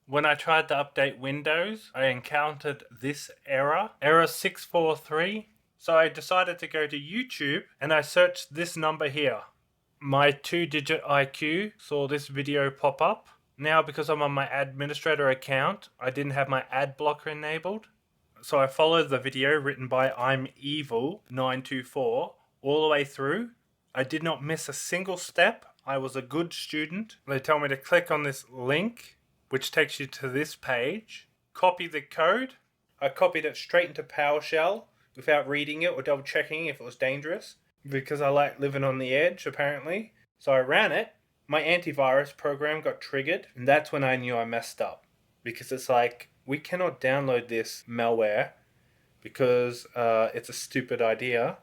When I tried to update Windows, I encountered this error 643. So I decided to go to YouTube and I searched this number here. My 2-digit IQ saw this video pop up. Now, because I'm on my administrator account, I didn't have my ad blocker enabled. So I followed the video written by I'm Evil 924 all the way through. I did not miss a single step. I was a good student. They tell me to click on this link, which takes you to this page. Copy the code. I copied it straight into PowerShell without reading it or double checking if it was dangerous, because I like living on the edge, apparently. So I ran it. My antivirus program got triggered, and that's when I knew I messed up, because it's like, we cannot download this malware because it's a stupid idea.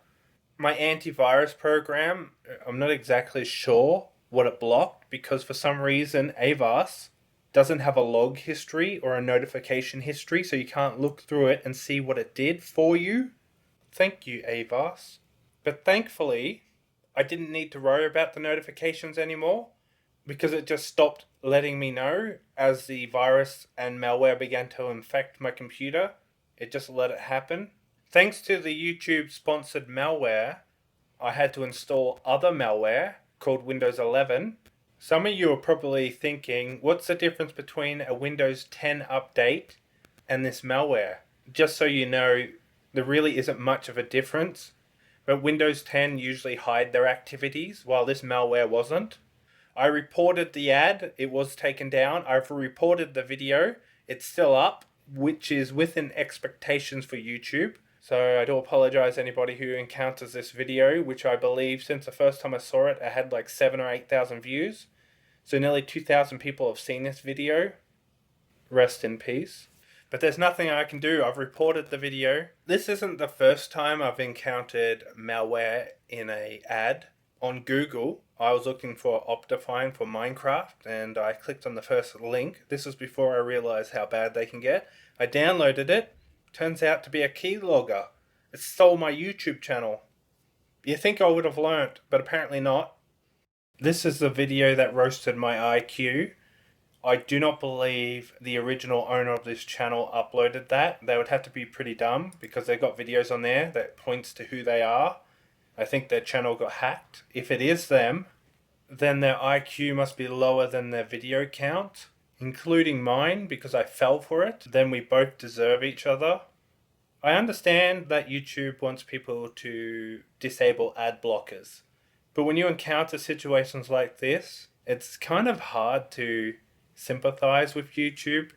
My antivirus program, I'm not exactly sure what it blocked, because for some reason Avast doesn't have a log history or a notification history, so you can't look through it and see what it did for you. Thank you, Avast. But thankfully, I didn't need to worry about the notifications anymore, because it just stopped letting me know as the virus and malware began to infect my computer. It just let it happen. Thanks to the YouTube sponsored malware, I had to install other malware called Windows 11. Some of you are probably thinking, what's the difference between a Windows 10 update and this malware? Just so you know, there really isn't much of a difference. But Windows 10 usually hide their activities, while this malware wasn't. I reported the ad, it was taken down. I've reported the video, it's still up, which is within expectations for YouTube. So I do apologize anybody who encounters this video, which I believe since the first time I saw it, I had like 7,000 or 8,000 views. So nearly 2,000 people have seen this video. Rest in peace. But there's nothing I can do. I've reported the video. This isn't the first time I've encountered malware in an ad. On Google, I was looking for Optifine for Minecraft, and I clicked on the first link. This was before I realized how bad they can get. I downloaded it. Turns out to be a keylogger. It stole my YouTube channel. You think I would have learnt, but apparently not. This is the video that roasted my IQ. I do not believe the original owner of this channel uploaded that. They would have to be pretty dumb, because they've got videos on there that points to who they are. I think their channel got hacked. If it is them, then their IQ must be lower than their video count, including mine, because I fell for it. Then we both deserve each other. I understand that YouTube wants people to disable ad blockers, but when you encounter situations like this, it's kind of hard to sympathize with YouTube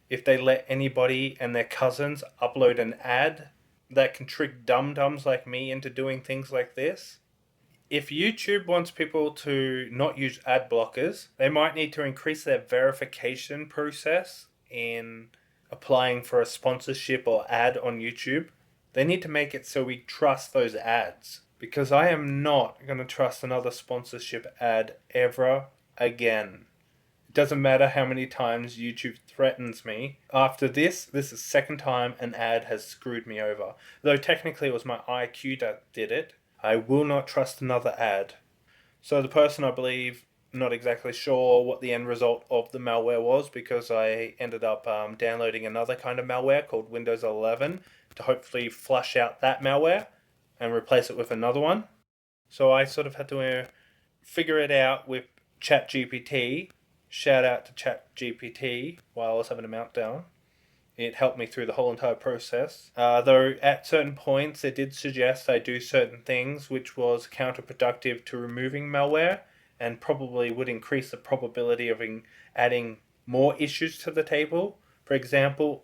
if they let anybody and their cousins upload an ad that can trick dum-dums like me into doing things like this. If YouTube wants people to not use ad blockers, they might need to increase their verification process in applying for a sponsorship or ad on YouTube. They need to make it so we trust those ads, because I am not going to trust another sponsorship ad ever again. It doesn't matter how many times YouTube threatens me. After this is the second time an ad has screwed me over. Though technically it was my IQ that did it, I will not trust another ad. So the person, I believe, not exactly sure what the end result of the malware was, because I ended up downloading another kind of malware called Windows 11 to hopefully flush out that malware and replace it with another one. So I sort of had to figure it out with ChatGPT. Shout out to ChatGPT while I was having a meltdown. It helped me through the whole entire process. Though at certain points it did suggest I do certain things which was counterproductive to removing malware, and probably would increase the probability of adding more issues to the table. For example,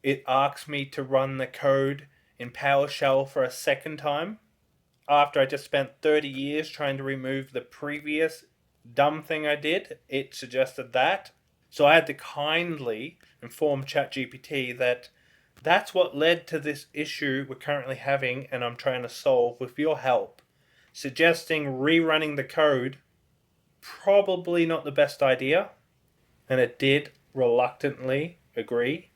it asks me to run the code in PowerShell for a second time, after I just spent 30 years trying to remove the previous dumb thing I did. It suggested that. So I had to kindly inform ChatGPT that that's what led to this issue we're currently having and I'm trying to solve with your help. Suggesting rerunning the code, probably not the best idea, and it did reluctantly agree.